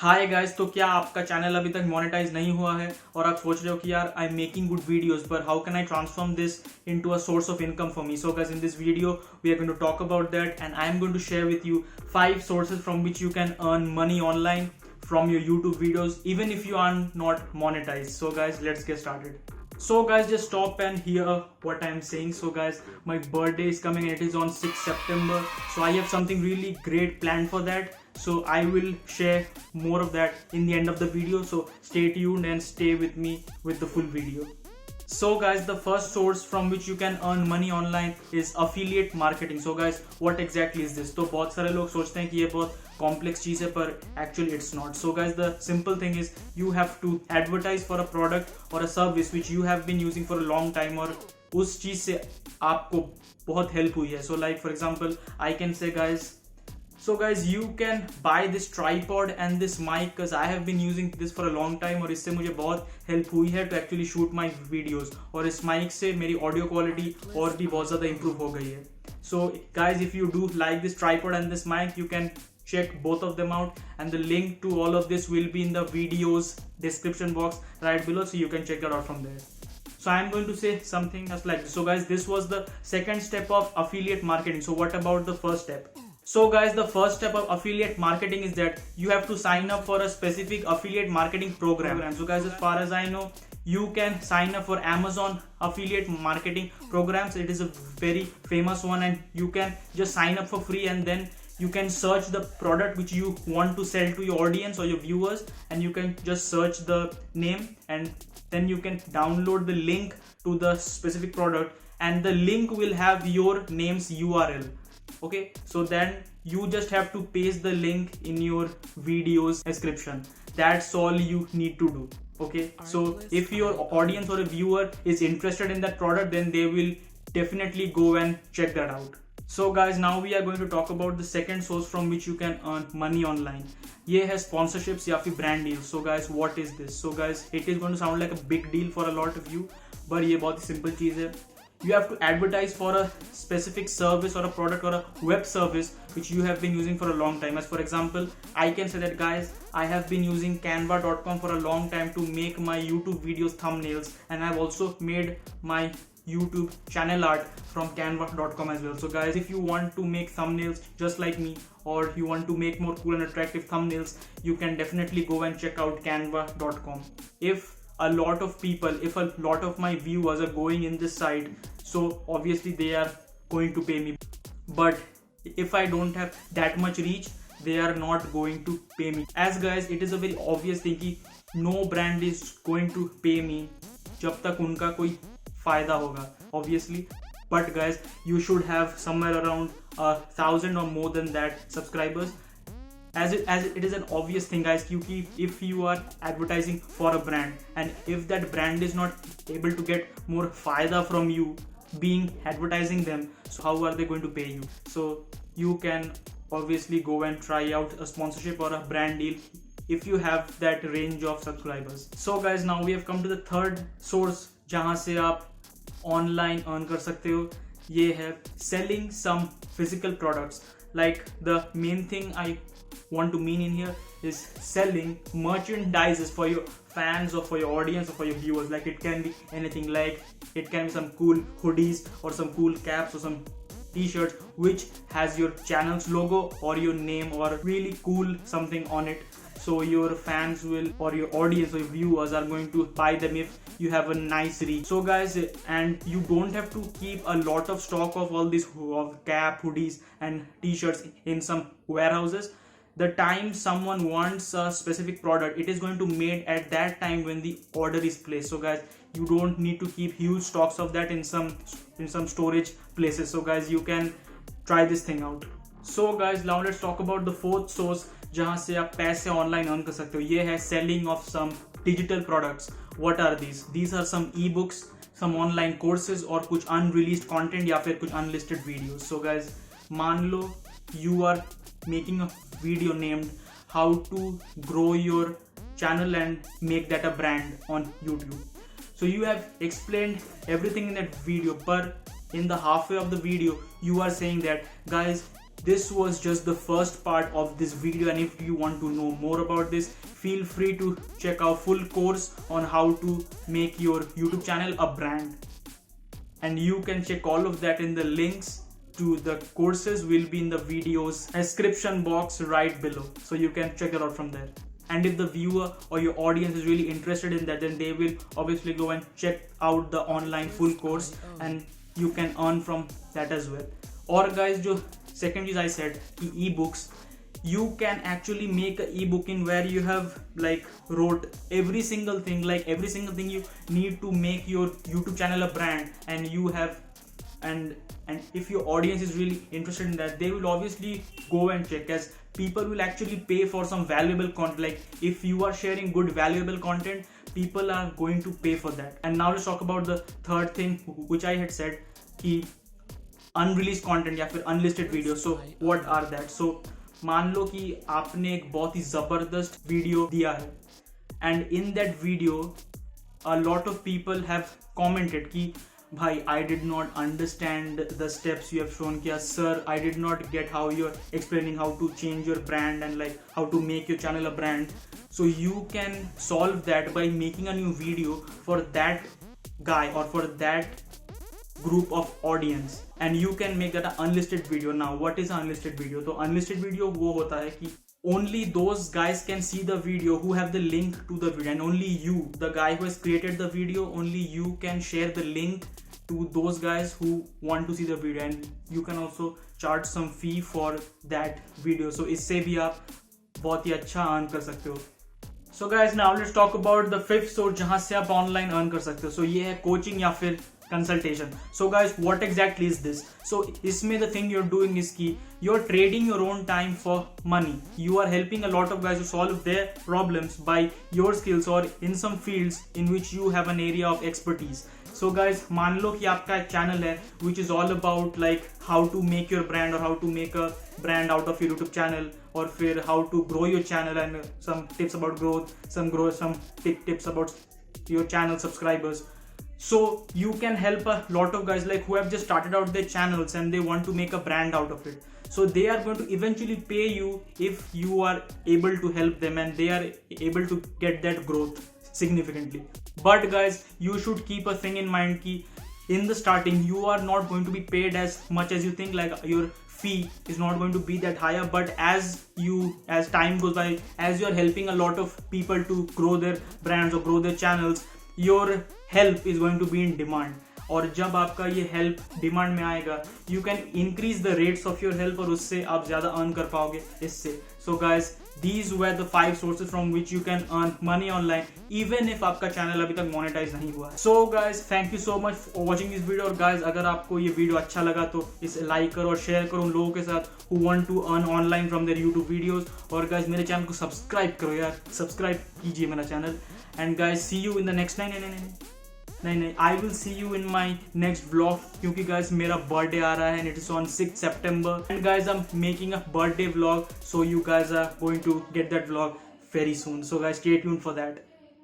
Hi guys, तो क्या आपका चैनल अभी तक मोनेटाइज नहीं हुआ है और आप सोच रहे हो कि यार I am making good videos पर how can I transform this into a source of income for me. So guys, in this video we are going to talk about that and I am going to share with you 5 sources from which you can earn money online from your YouTube videos even if you are not monetized. So guys, let's get started. So guys, just stop and hear what I am saying. So guys, my birthday is coming and it is on 6th September. So I have something really great planned for that. So I will share more of that in the end of the video. So stay tuned and stay with me with the full video. So guys, the first source from which you can earn money online is affiliate marketing. So guys, what exactly is this? तो बहुत सारे लोग सोचते हैं कि ये बहुत complex चीज है, पर actually it's not. So guys, the simple thing is you have to advertise for a product or a service which you have been using for a long time और उस चीज से आपको बहुत हेल्प हुई है. So like for example, I can say guys, so guys, you can buy this tripod and this mic because I have been using this for a long time और इससे मुझे बहुत हेल्प हुई है to actually shoot my videos. और इस mic से मेरी ऑडियो क्वालिटी और भी बहुत ज़्यादा improve हो गई है. So guys, if you do like this tripod and this mic, you can check both of them out and the link to all of this will be in the video's description box right below, so you can check it out from there. So I am going to say something else like this. So guys, this was the second step of affiliate marketing. So what about the first step? So guys, the first step of affiliate marketing is that you have to sign up for a specific affiliate marketing program. So guys, as far as I know, you can sign up for Amazon affiliate marketing programs. It is a very famous one and you can just sign up for free and then you can search the product which you want to sell to your audience or your viewers, and you can just search the name and then you can download the link to the specific product and the link will have your name's URL. Okay, so then you just have to paste the link in your video's description. That's all you need to do. Okay, so if your audience or a viewer is interested in that product, then they will definitely go and check that out. So guys, now we are going to talk about the second source from which you can earn money online. ये है sponsorships या फिर brand deals. So guys, what is this? So guys, it is going to sound like a big deal for a lot of you, but ये बहुत ही simple चीज़ है. You have to advertise for a specific service or a product or a web service which you have been using for a long time. As for example, I can say that guys, I have been using canva.com for a long time to make my YouTube videos thumbnails, and I've also made my YouTube channel art from canva.com as well. So guys, if you want to make thumbnails just like me or you want to make more cool and attractive thumbnails, you can definitely go and check out canva.com. If a lot of my viewers are going in this site, so obviously they are going to pay me, but if I don't have that much reach, they are not going to pay me. As guys, it is a very obvious thing कि no brand is going to pay me जब तक उनका कोई फायदा होगा, obviously. But guys, you should have somewhere around 1,000 or more than that subscribers. As it is an obvious thing guys, क्योंकि if you are advertising for a brand and if that brand is not able to get more फायदा from you being advertising them, so how are they going to pay you? So you can obviously go and try out a sponsorship or a brand deal if you have that range of subscribers. So guys, now we have come to the third source जहाँ से आप online earn कर सकते हो. ये है selling some physical products. Like the main thing I want to mean in here is selling merchandises for your fans or for your audience or for your viewers. Like it can be anything, like it can be some cool hoodies or some cool caps or some t-shirts which has your channel's logo or your name or really cool something on it, so your fans will or your audience or your viewers are going to buy them if you have a nice reach. So guys, and you don't have to keep a lot of stock of all these cap, hoodies and t-shirts in some warehouses. The time someone wants a specific product, it is going to made at that time when the order is placed. So guys, you don't need to keep huge stocks of that in some storage places. So guys, you can try this thing out. So guys, now let's talk about the fourth source जहाँ से आप पैसे online earn कर सकते हो. ये है selling of some digital products. What are these? These are some ebooks, some online courses और कुछ unreleased content या फिर कुछ unlisted videos. So guys, मान लो you are making a video named how to grow your channel and make that a brand on YouTube. So you have explained everything in that video, but in the halfway of the video you are saying that guys, this was just the first part of this video, and if you want to know more about this, feel free to check out full course on how to make your YouTube channel a brand. And you can check all of that in the links to the courses will be in the video's description box right below, so you can check it out from there. And if the viewer or your audience is really interested in that, then they will obviously go and check out the online full course, and you can earn from that as well. Or guys, जो second चीज I said कि ebooks, you can actually make an ebook in where you have like wrote every single thing you need to make your YouTube channel a brand, and you have and if your audience is really interested in that, they will obviously go and check, as people will actually pay for some valuable content. Like if you are sharing good valuable content, people are going to pay for that. And now let's talk about the third thing which I had said, कि unreleased content या फिर unlisted video. So what are that? So मान लो कि आपने एक बहुत ही जबरदस्त video दिया है, and in that video a lot of people have commented कि भाई I did not understand the steps you have shown, किया sir I did not get how you're explaining how to change your brand and like how to make your channel a brand. So you can solve that by making a new video for that guy or for that group of audience, and you can make that an unlisted video. Now what is an unlisted video? तो unlisted video वो होता है कि only those guys can see the video who have the link to the video, and only you, the guy who has created the video, only you can share the link to those guys who want to see the video, and you can also charge some fee for that video. So इससे भी आप बहुत ही अच्छा earn कर सकते हो. So guys, now let's talk about the fifth source जहाँ से आप online earn कर सकते हो. So ये है coaching या फिर consultation. So guys, what exactly is this? So इसमें the thing you're doing is कि you're trading your own time for money. You are helping a lot of guys to solve their problems by your skills or in some fields in which you have an area of expertise. So guys, मान लो कि आपका एक channel है which is all about like how to make your brand or how to make a brand out of your YouTube channel, or फिर how to grow your channel and some tips about growth, some tips about your channel subscribers. So you can help a lot of guys like who have just started out their channels and they want to make a brand out of it. So they are going to eventually pay you if you are able to help them and they are able to get that growth significantly. But guys, you should keep a thing in mind कि in the starting you are not going to be paid as much as you think. Like your fee is not going to be that higher, but as time goes by, as you are helping a lot of people to grow their brands or grow their channels, your help is going to be in demand. और जब आपका ये help demand में आएगा, you can increase the rates of your help और उससे आप ज़्यादा earn कर पाओगे इससे. So guys, these were the 5 sources from which you can earn money online even if आपका channel अभी तक monetize नहीं हुआ है. So guys, thank you so much for watching this video. और guys, अगर आपको ये video अच्छा लगा तो इसे like करो और share करो उन लोगों के साथ who want to earn online from their YouTube videos. और guys, मेरे channel को subscribe करो यार, subscribe कीजिए मेरा channel. And guys, see you in the next नहीं I will see you in my next vlog, क्योंकि guys मेरा birthday आ रहा है and it is on 6th September, and guys I'm making a birthday vlog, so you guys are going to get that vlog very soon. So guys, stay tuned for that.